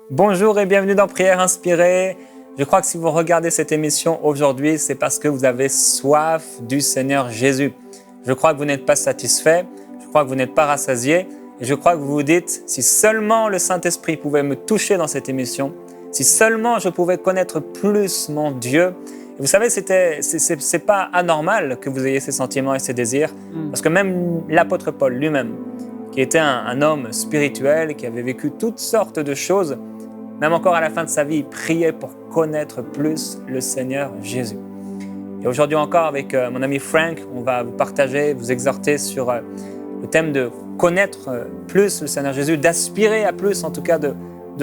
Bonjour et bienvenue dans Prière Inspirée. Je crois que si vous regardez cette émission aujourd'hui, c'est parce que vous avez soif du Seigneur Jésus. Je crois que vous n'êtes pas satisfait, je crois que vous n'êtes pas rassasié, et je crois que vous vous dites, si seulement le Saint-Esprit pouvait me toucher dans cette émission, si seulement je pouvais connaître plus mon Dieu. Et vous savez, c'est pas anormal que vous ayez ces sentiments et ces désirs, parce que même l'apôtre Paul lui-même, qui était un homme spirituel, qui avait vécu toutes sortes de choses, même encore à la fin de sa vie, il priait pour connaître plus le Seigneur Jésus. Et aujourd'hui encore, avec mon ami Frank, on va vous partager, vous exhorter sur le thème de connaître plus le Seigneur Jésus, d'aspirer à plus en tout cas de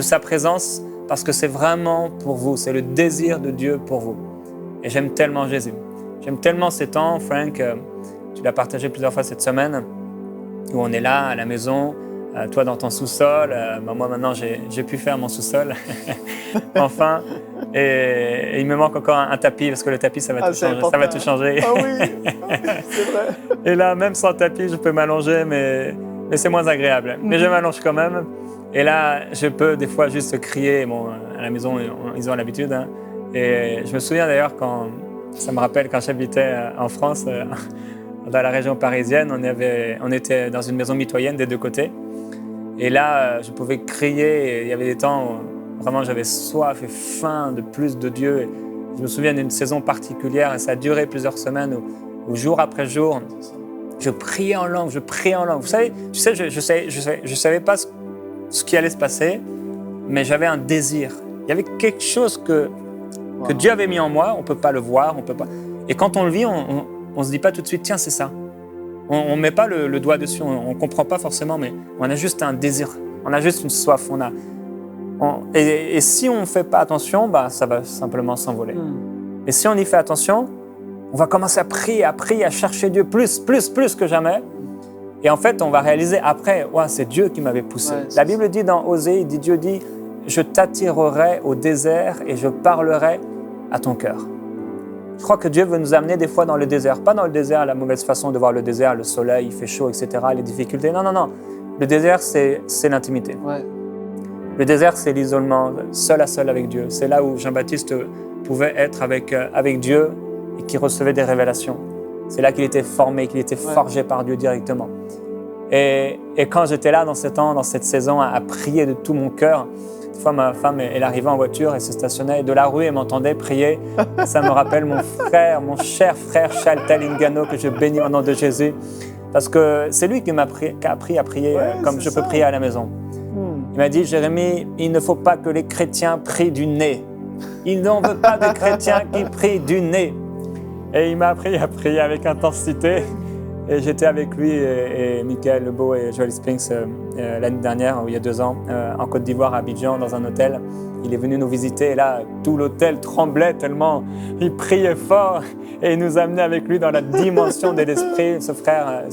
sa présence, parce que c'est vraiment pour vous, c'est le désir de Dieu pour vous. Et j'aime tellement Jésus. J'aime tellement ces temps, Frank, tu l'as partagé plusieurs fois cette semaine, où on est là à la maison, toi dans ton sous-sol, moi maintenant j'ai pu faire mon sous-sol, enfin, et il me manque encore un tapis, parce que le tapis ça va tout changer. Ça va tout changer. Ah oui, c'est vrai. Et là, même sans tapis, je peux m'allonger, mais c'est moins agréable. Mais je m'allonge quand même, et là, je peux des fois juste crier. Bon, à la maison, ils ont l'habitude, hein. Et je me souviens d'ailleurs, ça me rappelle quand j'habitais en France, dans la région parisienne, on était dans une maison mitoyenne des deux côtés. Et là, je pouvais crier. Et il y avait des temps où vraiment j'avais soif et faim de plus de Dieu. Et je me souviens d'une saison particulière, et ça a duré plusieurs semaines, où jour après jour, je priais en langue, Vous savez, je savais pas ce qui allait se passer, mais j'avais un désir. Il y avait quelque chose que Dieu avait mis en moi. On peut pas le voir, on peut pas. Et quand on le vit, on se dit pas tout de suite, tiens, c'est ça. On met pas le doigt dessus, on comprend pas forcément, mais on a juste un désir, on a juste une soif. Et si on fait pas attention, ça va simplement s'envoler. Et si on y fait attention, on va commencer à prier, à chercher Dieu plus que jamais. Et en fait, on va réaliser après, c'est Dieu qui m'avait poussé. La Bible dit dans Osée, Dieu dit, je t'attirerai au désert et je parlerai à ton cœur. Je crois que Dieu veut nous amener des fois dans le désert. Pas dans le désert, la mauvaise façon de voir le désert, le soleil, il fait chaud, etc., les difficultés. Non. Le désert, c'est l'intimité. Ouais. Le désert, c'est l'isolement, seul à seul avec Dieu. C'est là où Jean-Baptiste pouvait être avec Dieu et qui recevait des révélations. C'est là qu'il était formé, qu'il était forgé par Dieu directement. Et quand j'étais là dans ce temps, dans cette saison, à prier de tout mon cœur, une fois, ma femme, elle arrivait en voiture, elle se stationnait de la rue et m'entendait prier. Ça me rappelle mon cher frère Charles Talingano, que je bénis au nom de Jésus, parce que c'est lui qui m'a appris à prier comme je peux prier à la maison. Il m'a dit, Jérémie, il ne faut pas que les chrétiens prient du nez. Il n'en veut pas de chrétiens qui prient du nez. Et il m'a appris à prier avec intensité. Et j'étais avec lui et Michael Lebeau et Joel Spinks l'année dernière, il y a 2 ans, en Côte d'Ivoire, à Abidjan, dans un hôtel. Il est venu nous visiter et là, tout l'hôtel tremblait tellement il priait fort et il nous amenait avec lui dans la dimension de l'esprit. Ce frère,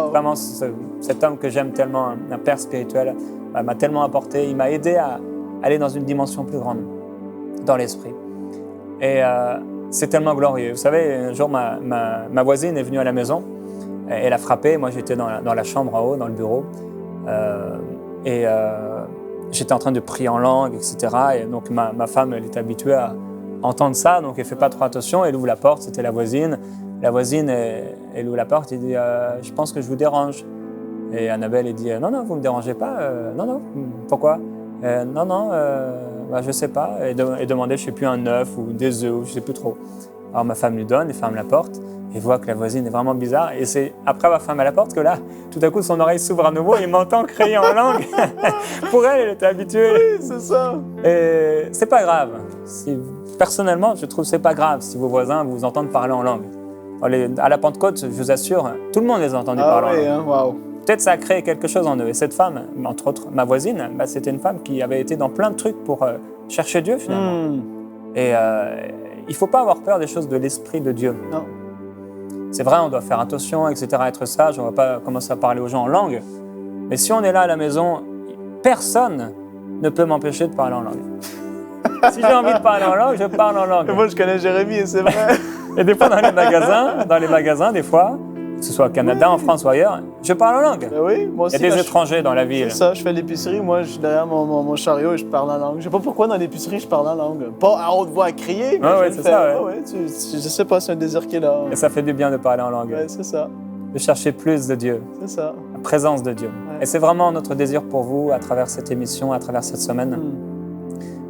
vraiment cet homme que j'aime tellement, un père spirituel, m'a tellement apporté. Il m'a aidé à aller dans une dimension plus grande, dans l'esprit. Et c'est tellement glorieux. Vous savez, un jour, ma voisine est venue à la maison. Elle a frappé, moi j'étais dans la chambre en haut, dans le bureau, j'étais en train de prier en langue, etc. Et donc ma femme, elle est habituée à entendre ça, donc elle ne fait pas trop attention, elle ouvre la porte, c'était la voisine. La voisine, elle ouvre la porte et dit « Je pense que je vous dérange ». Et Annabelle, elle dit « Non, vous ne me dérangez pas, non, pourquoi ?»« Non, je ne sais pas ». Elle demandait, je ne sais plus, un œuf ou des œufs, je ne sais plus trop. Alors ma femme lui donne, elle ferme la porte. Et voit que la voisine est vraiment bizarre. Et c'est après avoir fermé la porte que là, tout à coup, son oreille s'ouvre à nouveau et il m'entend crier en langue. Pour elle était habituée. Oui, c'est ça. Et c'est pas grave. Personnellement, je trouve que c'est pas grave si vos voisins vous entendent parler en langue. À la Pentecôte, je vous assure, tout le monde les a entendus parler en langue. Peut-être ça a créé quelque chose en eux. Et cette femme, entre autres, ma voisine, c'était une femme qui avait été dans plein de trucs pour chercher Dieu finalement. Et il ne faut pas avoir peur des choses de l'Esprit de Dieu. Non. C'est vrai, on doit faire attention, etc., être sage, on ne va pas commencer à parler aux gens en langue. Mais si on est là à la maison, personne ne peut m'empêcher de parler en langue. Si j'ai envie de parler en langue, je parle en langue. Et moi, je connais Jérémie et c'est vrai. Et des fois, dans les magasins, des fois, que ce soit au Canada, en France ou ailleurs, je parle en langue. Ben oui, moi Il y aussi. a des quand étrangers dans la ville. C'est ça, je fais l'épicerie, moi je suis derrière mon chariot et je parle en langue. Je sais pas pourquoi dans l'épicerie je parle en langue. Pas à haute voix à crier, mais Ah je ouais, le c'est fais. ça, ouais. Ah ouais, je sais pas, c'est un désir qui est là. Et ça fait du bien de parler en langue, Ouais, c'est ça, de chercher plus de Dieu, c'est ça. la présence de Dieu. Ouais. Et c'est vraiment notre désir pour vous, à travers cette émission, à travers cette semaine,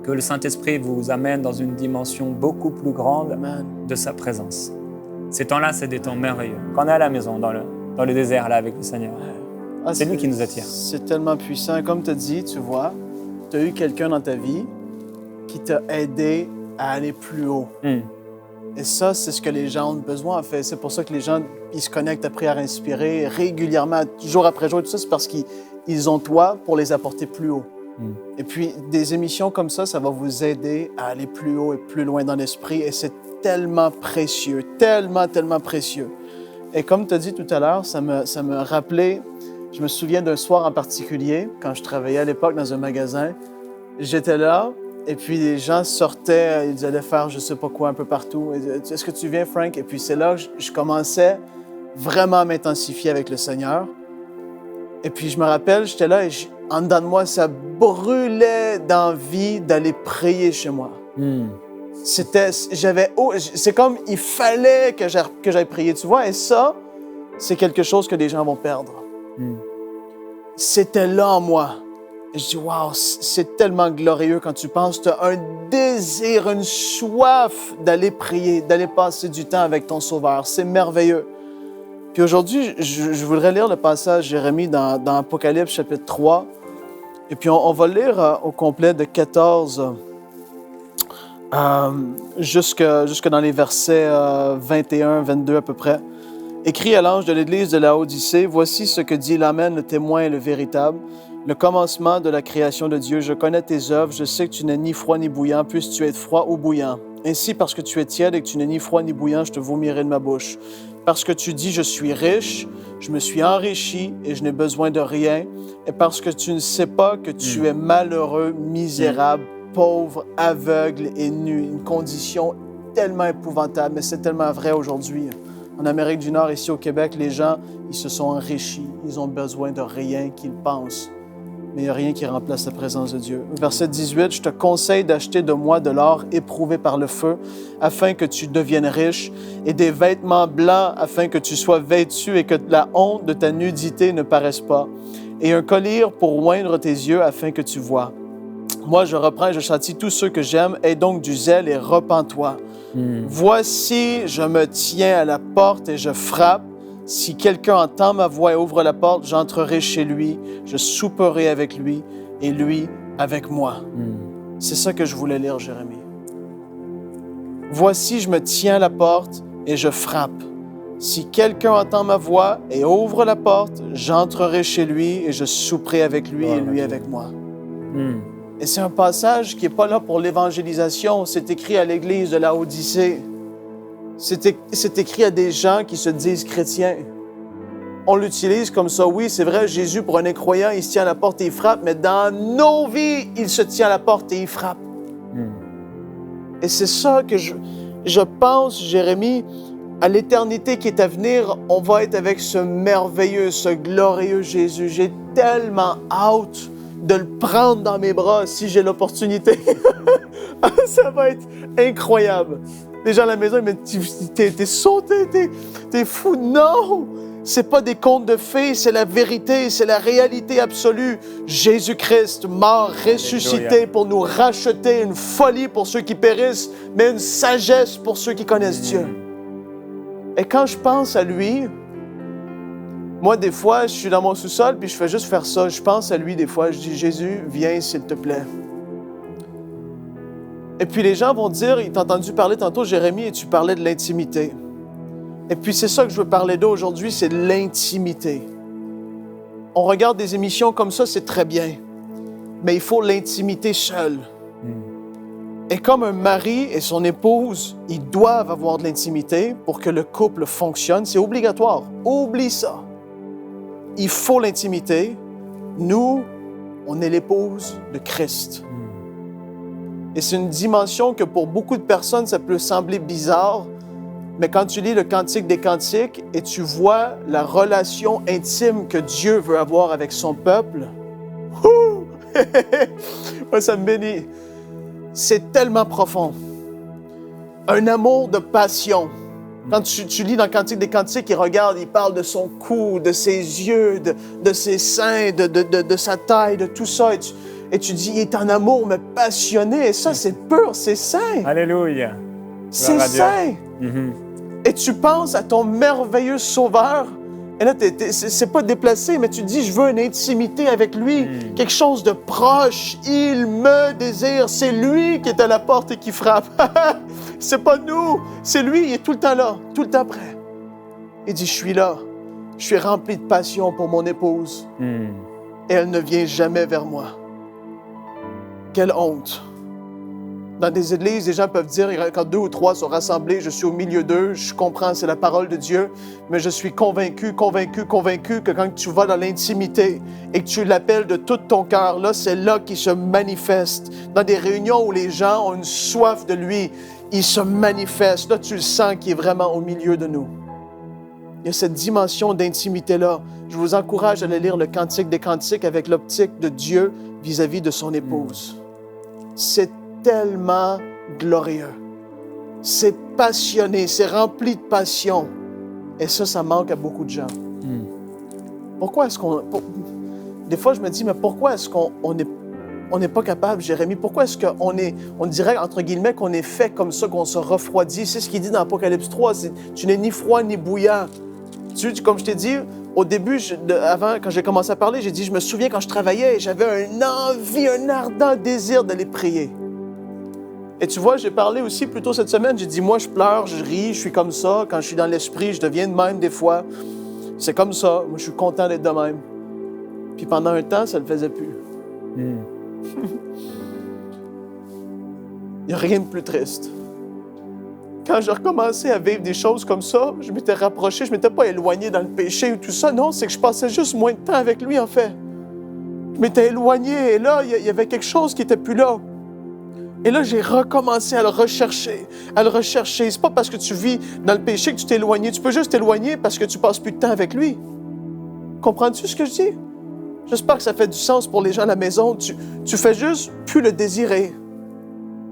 que le Saint-Esprit vous amène dans une dimension beaucoup plus grande Amen. de sa présence. Ces temps-là, c'est des temps merveilleux. Quand on est à la maison, dans le désert, là, avec le Seigneur. Ah, C'est lui qui nous attire. C'est tellement puissant. Comme tu as dit, tu vois, tu as eu quelqu'un dans ta vie qui t'a aidé à aller plus haut. Et ça, c'est ce que les gens ont besoin, en fait. C'est pour ça que les gens, ils se connectent à Prière Inspirée régulièrement, jour après jour, et tout ça. C'est parce qu'ils ont toi pour les apporter plus haut. Et puis, des émissions comme ça va vous aider à aller plus haut et plus loin dans l'esprit. Et c'est tellement précieux, tellement, tellement précieux. Et comme tu as dit tout à l'heure, ça me rappelait, je me souviens d'un soir en particulier, quand je travaillais à l'époque dans un magasin. J'étais là, et puis les gens sortaient, ils allaient faire je sais pas quoi un peu partout. Est-ce que tu viens, Frank? Et puis c'est là que je commençais vraiment à m'intensifier avec le Seigneur. Et puis je me rappelle, j'étais là et en dedans de moi, ça brûlait d'envie d'aller prier chez moi. C'est comme, il fallait que j'aille prier, tu vois, et ça, c'est quelque chose que les gens vont perdre. C'était là en moi. Et je dis, waouh, c'est tellement glorieux quand tu penses, tu as un désir, une soif d'aller prier, d'aller passer du temps avec ton Sauveur. C'est merveilleux. Puis aujourd'hui, je voudrais lire le passage Jérémie dans Apocalypse chapitre 3. Et puis on va lire au complet de 14 jusque dans les versets 21, 22 à peu près. Écrit à l'ange de l'église de la Odyssée, voici ce que dit l'Amen, le témoin et le véritable, le commencement de la création de Dieu. Je connais tes œuvres, je sais que tu n'es ni froid ni bouillant, puisses-tu être froid ou bouillant. Ainsi, parce que tu es tiède et que tu n'es ni froid ni bouillant, je te vomirai de ma bouche. Parce que tu dis, je suis riche, je me suis enrichi et je n'ai besoin de rien. Et parce que tu ne sais pas que tu es malheureux, misérable, pauvre, aveugle et nu. Une condition tellement épouvantable, mais c'est tellement vrai aujourd'hui. En Amérique du Nord, ici au Québec, les gens, ils se sont enrichis. Ils ont besoin de rien qu'ils pensent. Mais il n'y a rien qui remplace la présence de Dieu. Verset 18, « Je te conseille d'acheter de moi de l'or éprouvé par le feu, afin que tu deviennes riche, et des vêtements blancs, afin que tu sois vêtu et que la honte de ta nudité ne paraisse pas, et un collier pour oindre tes yeux, afin que tu vois. Moi, je reprends et je châtie tous ceux que j'aime, aie donc du zèle et repens-toi. Voici, je me tiens à la porte et je frappe. Si quelqu'un entend ma voix et ouvre la porte, j'entrerai chez lui, je souperai avec lui et lui avec moi. » C'est ça que je voulais lire, Jérémie. Voici, je me tiens à la porte et je frappe. Si quelqu'un entend ma voix et ouvre la porte, j'entrerai chez lui et je souperai avec lui et lui avec moi. Et c'est un passage qui n'est pas là pour l'évangélisation. C'est écrit à l'église de la Odyssée. C'est écrit à des gens qui se disent chrétiens. On l'utilise comme ça. Oui, c'est vrai, Jésus, pour un incroyant, il se tient à la porte et il frappe, mais dans nos vies, il se tient à la porte et il frappe. Et c'est ça que je pense, Jérémie, à l'éternité qui est à venir, on va être avec ce merveilleux, ce glorieux Jésus. J'ai tellement hâte de le prendre dans mes bras si j'ai l'opportunité. Ça va être incroyable. Les gens à la maison, ils me disent, t'es sauté, t'es fou. Non! C'est pas des contes de fées, c'est la vérité, c'est la réalité absolue. Jésus-Christ, mort, ressuscité pour nous racheter, une folie pour ceux qui périssent, mais une sagesse pour ceux qui connaissent Dieu. Et quand je pense à lui, moi, des fois, je suis dans mon sous-sol, puis je fais juste faire ça. Je pense à lui, des fois, je dis, Jésus, viens, s'il te plaît. Et puis les gens vont dire, il t'a entendu parler tantôt, Jérémie, et tu parlais de l'intimité. Et puis c'est ça que je veux parler d'aujourd'hui, c'est de l'intimité. On regarde des émissions comme ça, c'est très bien. Mais il faut l'intimité seule. Et comme un mari et son épouse, ils doivent avoir de l'intimité pour que le couple fonctionne, c'est obligatoire. Oublie ça. Il faut l'intimité. Nous, on est l'épouse de Christ. Et c'est une dimension que pour beaucoup de personnes, ça peut sembler bizarre, Mais quand tu lis le Cantique des Cantiques et tu vois la relation intime que Dieu veut avoir avec son peuple, moi, ça me bénit. C'est tellement profond. Un amour de passion. Quand tu lis dans le Cantique des Cantiques, il parle de son cou, de ses yeux, de ses seins, de sa taille, de tout ça. Et tu dis, il est en amour, mais passionné. Et ça, c'est pur, c'est saint. Alléluia. C'est saint. Et tu penses à ton merveilleux Sauveur. Et là, c'est pas déplacé, mais tu dis, je veux une intimité avec lui, quelque chose de proche. Il me désire. C'est lui qui est à la porte et qui frappe. C'est pas nous, c'est lui, il est tout le temps là, tout le temps prêt. Il dit, je suis là, je suis rempli de passion pour mon épouse. Et elle ne vient jamais vers moi. Quelle honte. Dans des églises, les gens peuvent dire, quand 2 ou 3 sont rassemblés, je suis au milieu d'eux, je comprends, c'est la parole de Dieu, mais je suis convaincu que quand tu vas dans l'intimité et que tu l'appelles de tout ton cœur, là, c'est là qu'il se manifeste. Dans des réunions où les gens ont une soif de lui, il se manifeste. Là, tu le sens qu'il est vraiment au milieu de nous. Il y a cette dimension d'intimité-là. Je vous encourage à aller lire le Cantique des Cantiques avec l'optique de Dieu vis-à-vis de son épouse. C'est tellement glorieux. C'est passionné, c'est rempli de passion. Et ça manque à beaucoup de gens. Pourquoi est-ce qu'on... Des fois, je me dis, mais pourquoi est-ce qu'on n'est pas capable, Jérémie? Pourquoi est-ce on dirait, entre guillemets, qu'on est fait comme ça, qu'on se refroidit? C'est ce qu'il dit dans Apocalypse 3, tu n'es ni froid ni bouillant. Comme je t'ai dit, au début, avant, quand j'ai commencé à parler, j'ai dit, je me souviens quand je travaillais, j'avais une envie, un ardent désir d'aller prier. Et tu vois, j'ai parlé aussi plus tôt cette semaine, j'ai dit, moi, je pleure, je ris, je suis comme ça. Quand je suis dans l'esprit, je deviens de même des fois. C'est comme ça. Moi, je suis content d'être de même. Puis pendant un temps, ça ne le faisait plus. Il n'y a rien de plus triste. Quand j'ai recommencé à vivre des choses comme ça, je m'étais rapproché, je ne m'étais pas éloigné dans le péché ou tout ça. Non, c'est que je passais juste moins de temps avec lui, en fait. Je m'étais éloigné et là, il y avait quelque chose qui n'était plus là. Et là, j'ai recommencé à le rechercher, C'est pas parce que tu vis dans le péché que tu t'es éloigné. Tu peux juste t'éloigner parce que tu passes plus de temps avec lui. Comprends-tu ce que je dis? J'espère que ça fait du sens pour les gens à la maison. Tu fais juste plus le désirer.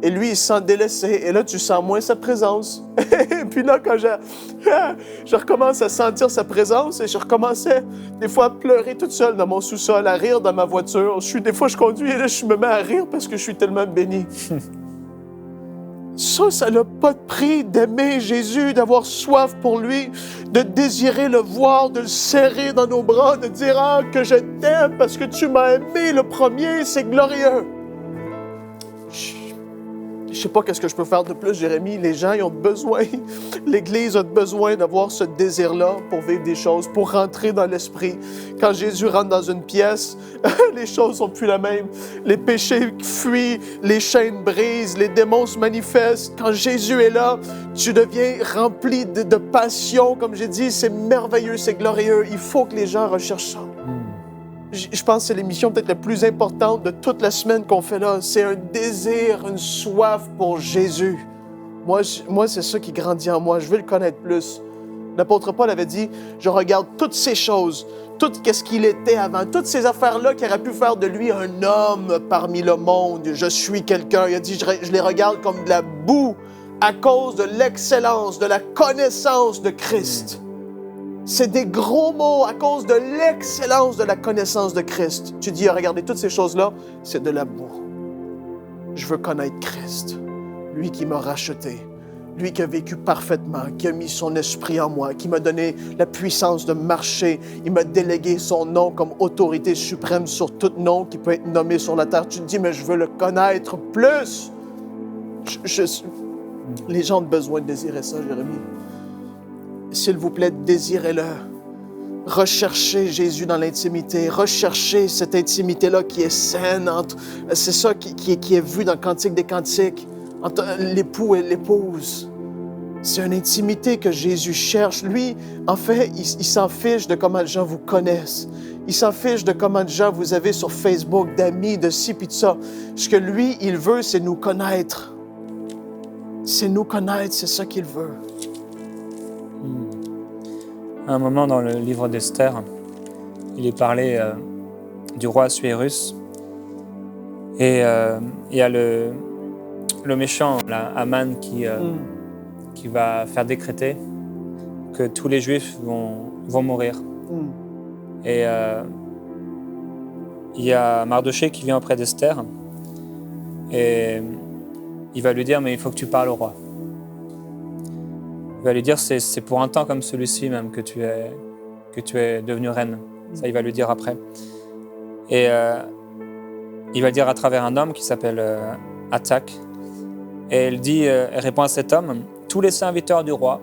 Et lui, il se sent délaissé. Et là, tu sens moins sa présence. Et puis là, quand je recommence à sentir sa présence et je recommençais des fois à pleurer toute seule dans mon sous-sol, à rire dans ma voiture. Des fois, je conduis et là, je me mets à rire parce que je suis tellement béni. Ça n'a pas de prix d'aimer Jésus, d'avoir soif pour lui, de désirer le voir, de le serrer dans nos bras, de dire « Ah, que je t'aime parce que tu m'as aimé le premier, c'est glorieux. » Je ne sais pas qu'est-ce que je peux faire de plus, Jérémie. Les gens, ils ont besoin, l'Église a besoin d'avoir ce désir-là pour vivre des choses, pour rentrer dans l'esprit. Quand Jésus rentre dans une pièce, les choses ne sont plus la même. Les péchés fuient, les chaînes brisent, les démons se manifestent. Quand Jésus est là, tu deviens rempli de passion. Comme j'ai dit, c'est merveilleux, c'est glorieux. Il faut que les gens recherchent ça. Je pense que c'est l'émission peut-être la plus importante de toute la semaine qu'on fait là. C'est un désir, une soif pour Jésus. Moi, c'est ça qui grandit en moi. Je veux le connaître plus. L'apôtre Paul avait dit, je regarde toutes ces choses, tout ce qu'il était avant, toutes ces affaires-là qui auraient pu faire de lui un homme parmi le monde. Je suis quelqu'un. Il a dit, je les regarde comme de la boue à cause de l'excellence, de la connaissance de Christ. C'est des gros mots à cause de l'excellence de la connaissance de Christ. Tu dis, regardez, toutes ces choses-là, c'est de la boue. Je veux connaître Christ, lui qui m'a racheté, lui qui a vécu parfaitement, qui a mis son esprit en moi, qui m'a donné la puissance de marcher. Il m'a délégué son nom comme autorité suprême sur tout nom qui peut être nommé sur la terre. Tu te dis, mais je veux le connaître plus. Les gens ont besoin de désirer ça, Jérémie. S'il vous plaît, désirez-le. Recherchez Jésus dans l'intimité. Recherchez cette intimité-là qui est saine. C'est ça qui est vu dans le Cantique des Cantiques, entre l'époux et l'épouse. C'est une intimité que Jésus cherche. Lui, en fait, il s'en fiche de comment les gens vous connaissent. Il s'en fiche de comment de gens vous avez sur Facebook, d'amis, de ci puis de ça. Ce que lui, il veut, c'est nous connaître. C'est nous connaître, c'est ça qu'il veut. À un moment dans le livre d'Esther, il est parlé du roi Assuérus. Et il y a le méchant, là, Aman, qui va faire décréter que tous les Juifs vont mourir. Et il y a Mardochée qui vient auprès d'Esther et il va lui dire « mais il faut que tu parles au roi ». Il va lui dire « c'est pour un temps comme celui-ci même que tu es devenue reine ». Ça, il va lui dire après. Et il va le dire à travers un homme qui s'appelle Atak. Et elle répond à cet homme « Tous les serviteurs du roi,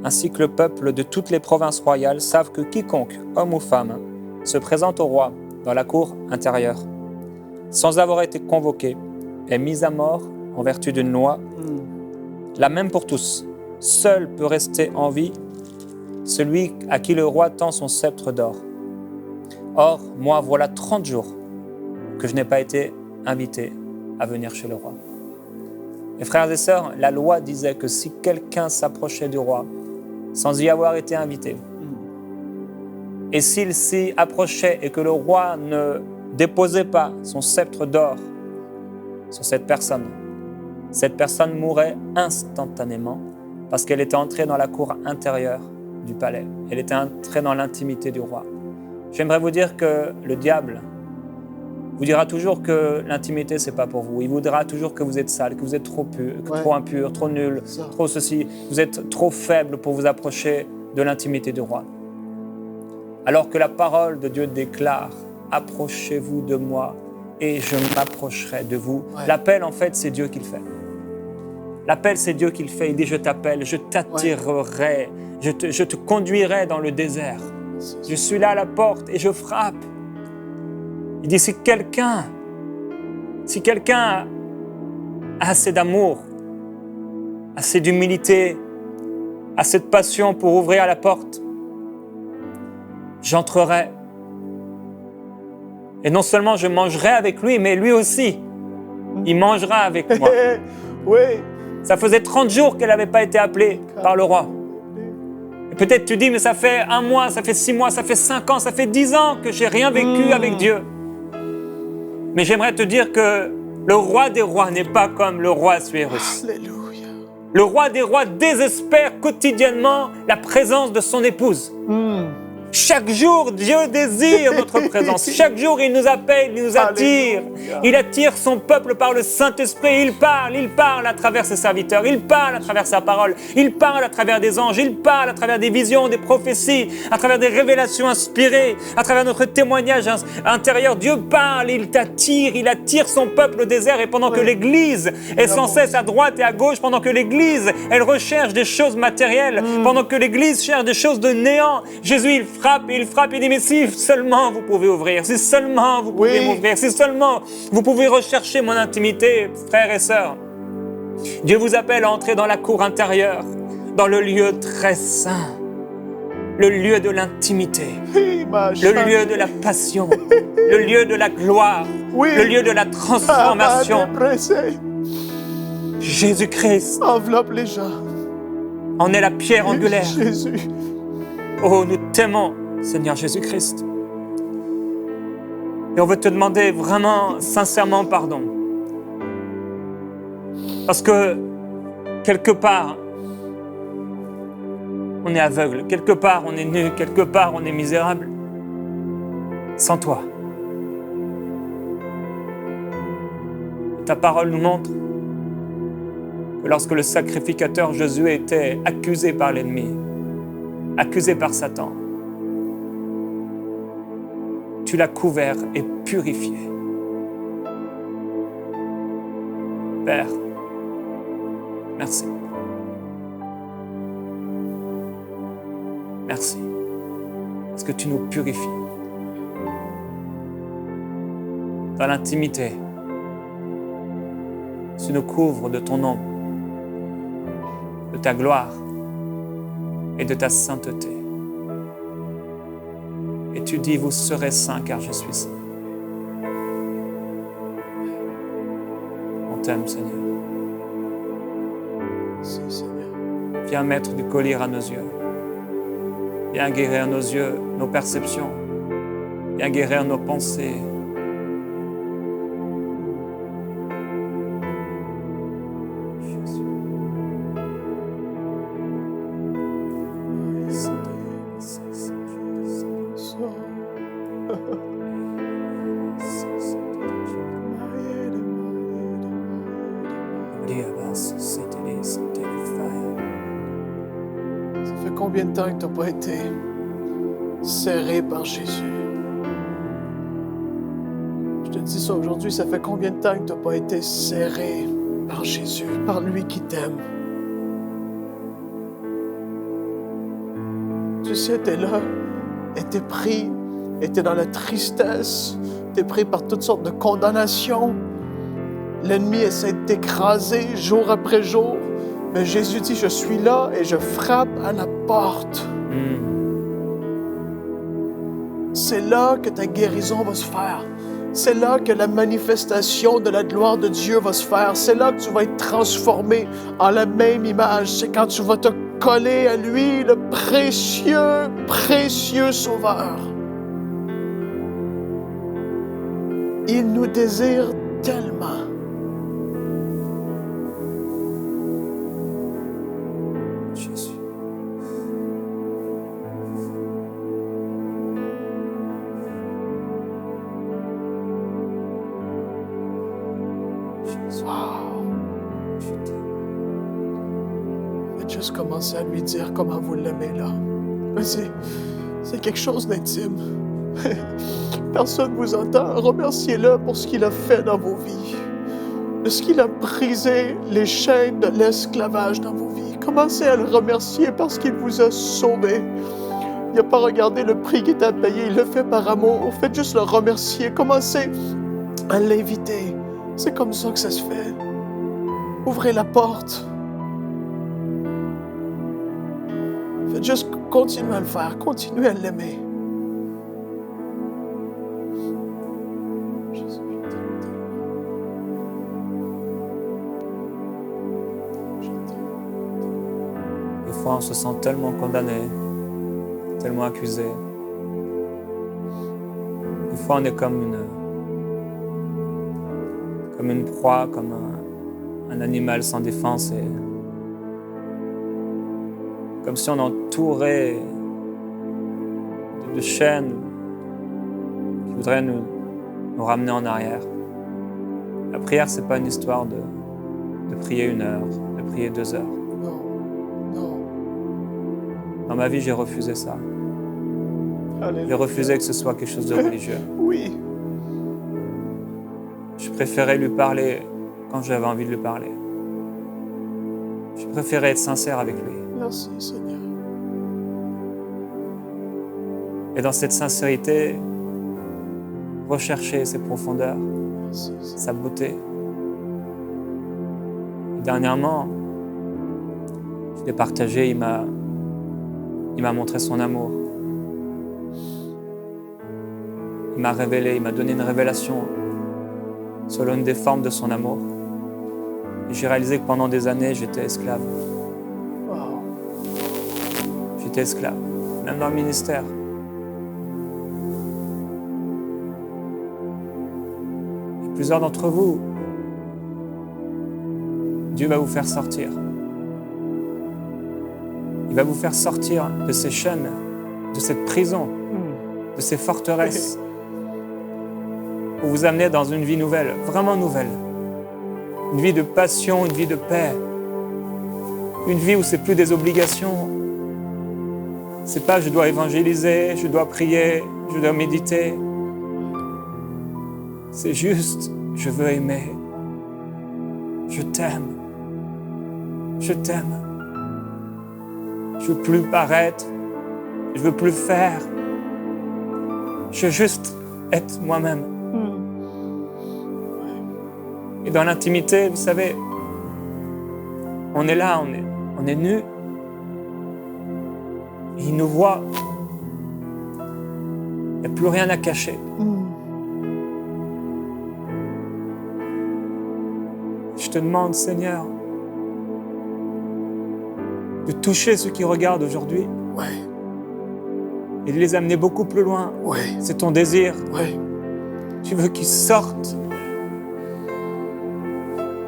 ainsi que le peuple de toutes les provinces royales, savent que quiconque, homme ou femme, se présente au roi dans la cour intérieure, sans avoir été convoqué, est mis à mort en vertu d'une loi, la même pour tous. Seul peut rester en vie celui à qui le roi tend son sceptre d'or. Or, moi, voilà 30 jours que je n'ai pas été invité à venir chez le roi. » Mes frères et sœurs, la loi disait que si quelqu'un s'approchait du roi sans y avoir été invité, et s'il s'y approchait et que le roi ne déposait pas son sceptre d'or sur cette personne mourait instantanément parce qu'elle était entrée dans la cour intérieure du palais. Elle était entrée dans l'intimité du roi. J'aimerais vous dire que le diable vous dira toujours que l'intimité, ce n'est pas pour vous. Il vous dira toujours que vous êtes sale, que vous êtes trop impur, trop nul, trop ceci. Vous êtes trop faible pour vous approcher de l'intimité du roi. Alors que la parole de Dieu déclare « Approchez-vous de moi et je m'approcherai de vous ». L'appel, en fait, c'est Dieu qui le fait. L'appel, c'est Dieu qui le fait. Il dit « Je t'appelle, je t'attirerai, je te conduirai dans le désert. Je suis là à la porte et je frappe. » Il dit, si quelqu'un a assez d'amour, assez d'humilité, assez de passion pour ouvrir la porte, j'entrerai. Et non seulement je mangerai avec lui, mais lui aussi, il mangera avec moi. Oui. Ça faisait 30 jours qu'elle n'avait pas été appelée par le roi. Et peut-être tu dis, mais ça fait 1 mois, ça fait 6 mois, ça fait 5 ans, ça fait 10 ans que je n'ai rien vécu avec Dieu. Mais j'aimerais te dire que le roi des rois n'est pas comme le roi Assuérus. Alléluia. Le roi des rois désespère quotidiennement la présence de son épouse. Chaque jour, Dieu désire notre présence. Chaque jour, il nous appelle, il nous attire. Alléluia. Il attire son peuple par le Saint-Esprit. Il parle à travers ses serviteurs. Il parle à travers sa parole. Il parle à travers des anges. Il parle à travers des visions, des prophéties, à travers des révélations inspirées, à travers notre témoignage intérieur. Dieu parle, il t'attire, il attire son peuple au désert. Et pendant que l'Église est sans cesse à droite et à gauche, pendant que l'Église, elle recherche des choses matérielles, pendant que l'Église cherche des choses de néant, Jésus, il frappe, il dit, mais si seulement vous pouvez ouvrir, si seulement vous pouvez m'ouvrir, si seulement vous pouvez rechercher mon intimité, frères et sœurs. Dieu vous appelle à entrer dans la cour intérieure, dans le lieu très saint, le lieu de l'intimité, le lieu de la passion, le lieu de la gloire, le lieu de la transformation. Jésus-Christ enveloppe les gens. En est la pierre angulaire. Jésus. Oh, nous t'aimons, Seigneur Jésus-Christ. Et on veut te demander vraiment, sincèrement pardon. Parce que, quelque part, on est aveugle, quelque part on est nu, quelque part on est misérable. Sans toi. Ta parole nous montre que lorsque le sacrificateur Josué était accusé par l'ennemi, accusé par Satan, tu l'as couvert et purifié. Père, merci. Merci, parce que tu nous purifies. Dans l'intimité, tu nous couvres de ton nom, de ta gloire et de ta sainteté. Et tu dis, vous serez saints car je suis saint. On t'aime, Seigneur. Merci, Seigneur. Viens mettre du collier à nos yeux. Viens guérir nos yeux, nos perceptions. Viens guérir nos pensées. Ça fait combien de temps que tu n'as pas été serré par Jésus? Je te dis ça aujourd'hui, ça fait combien de temps que tu n'as pas été serré par Jésus, par lui qui t'aime? Tu sais, tu es là et tu es pris, et tu es dans la tristesse, tu es pris par toutes sortes de condamnations. L'ennemi essaie de t'écraser jour après jour, mais Jésus dit, je suis là et je frappe à la porte. C'est là que ta guérison va se faire. C'est là que la manifestation de la gloire de Dieu va se faire. C'est là que tu vas être transformé en la même image. C'est quand tu vas te coller à lui, le précieux, précieux Sauveur. Il nous désire tellement. Jésus. Wow. Faites juste commencer à lui dire comment vous l'aimez là. C'est quelque chose d'intime. Personne ne vous entend. Remerciez-le pour ce qu'il a fait dans vos vies. De ce qu'il a brisé les chaînes de l'esclavage dans vos vies. Commencez à le remercier parce qu'il vous a sauvés. Il n'a pas regardé le prix qu'il t'a payé. Il le fait par amour. Faites juste le remercier. Commencez à l'inviter. C'est comme ça que ça se fait. Ouvrez la porte. Faites juste continuer à le faire. Continuez à l'aimer. Des fois, on se sent tellement condamné, tellement accusé. Des fois, on est comme une proie, comme un animal sans défense, et comme si on entourait de chaînes qui voudraient nous ramener en arrière. La prière, c'est pas une histoire de prier 1 heure, de prier 2 heures. Non. Dans ma vie, j'ai refusé ça. Alléluia. J'ai refusé que ce soit quelque chose de religieux. Oui. Je préférais lui parler quand j'avais envie de lui parler. Je préférais être sincère avec lui. Merci, Seigneur. Et dans cette sincérité, rechercher ses profondeurs, Merci, Seigneur. sa beauté. Et dernièrement, je l'ai partagé, il m'a montré son amour. Il m'a révélé, il m'a donné une révélation sur l'une des formes de son amour. Et j'ai réalisé que pendant des années, j'étais esclave. Wow. J'étais esclave, même dans le ministère. Et plusieurs d'entre vous, Dieu va vous faire sortir. Il va vous faire sortir de ces chaînes, de cette prison, de ces forteresses, pour vous amener dans une vie nouvelle, vraiment nouvelle. Une vie de passion, une vie de paix. Une vie où c'est plus des obligations. C'est pas je dois évangéliser, je dois prier, je dois méditer. C'est juste je veux aimer. Je t'aime. Je t'aime. Je veux plus paraître. Je veux plus faire. Je veux juste être moi-même. Et dans l'intimité, vous savez, on est là, on est nus. Et il nous voit. Il n'y a plus rien à cacher. Je te demande, Seigneur, de toucher ceux qui regardent aujourd'hui. Ouais. et de les amener beaucoup plus loin. Oui. C'est ton désir. Oui. Tu veux qu'ils sortent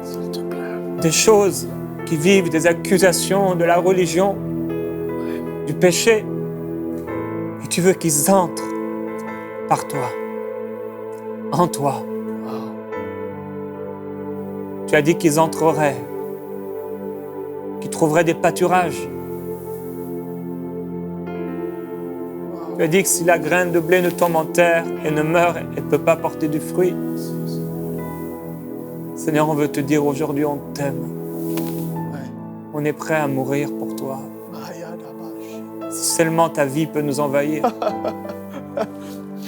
S'il te plaît. des choses qui vivent des accusations de la religion, du péché. Et tu veux qu'ils entrent par toi, en toi. Wow. Tu as dit qu'ils entreraient, qu'ils trouveraient des pâturages. Tu as dit que si la graine de blé ne tombe en terre et ne meurt, elle ne peut pas porter du fruit. Seigneur, on veut te dire aujourd'hui, on t'aime. Ouais. On est prêt à mourir pour toi. Maya Dabash. Si seulement ta vie peut nous envahir.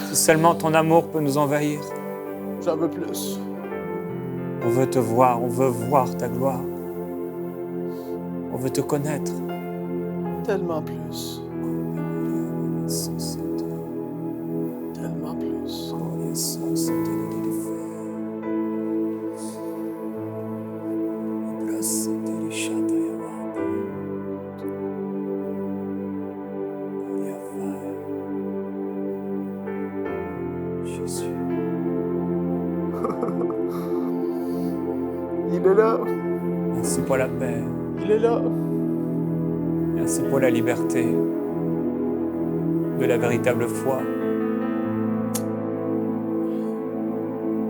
Si seulement ton amour peut nous envahir. J'en veux plus. On veut te voir, on veut voir ta gloire. On veut te connaître. Tellement plus. Tellement plus. Jésus. Il est là. Merci pour la paix. Il est là. Merci pour la liberté de la véritable foi.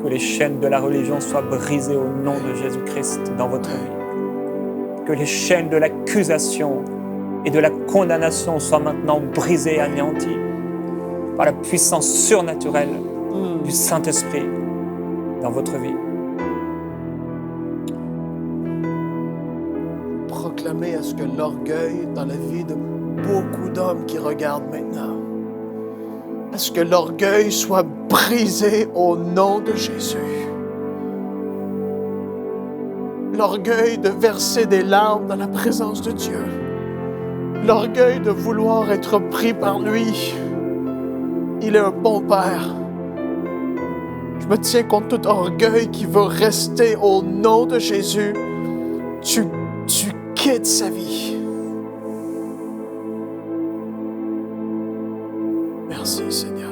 Que les chaînes de la religion soient brisées au nom de Jésus-Christ dans votre vie. Que les chaînes de l'accusation et de la condamnation soient maintenant brisées et anéanties par la puissance surnaturelle du Saint-Esprit dans votre vie. Proclamer à ce que l'orgueil dans la vie de beaucoup d'hommes qui regardent maintenant, à ce que l'orgueil soit brisé au nom de Jésus. L'orgueil de verser des larmes dans la présence de Dieu. L'orgueil de vouloir être pris par lui. Il est un bon Père. Je me tiens contre tout orgueil qui veut rester au nom de Jésus. Tu quittes sa vie. Merci Seigneur.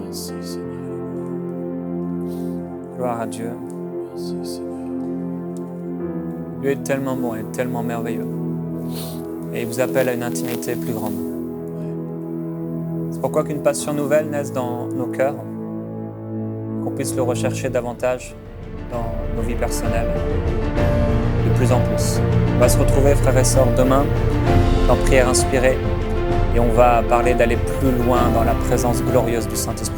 Merci Seigneur. Gloire à Dieu. Merci Seigneur. Dieu est tellement bon et tellement merveilleux. Et il vous appelle à une intimité plus grande. C'est pourquoi qu'une passion nouvelle naisse dans nos cœurs, qu'on puisse le rechercher davantage dans nos vies personnelles, de plus en plus. On va se retrouver, frères et sœurs, demain, dans Prière inspirée, et on va parler d'aller plus loin dans la présence glorieuse du Saint-Esprit.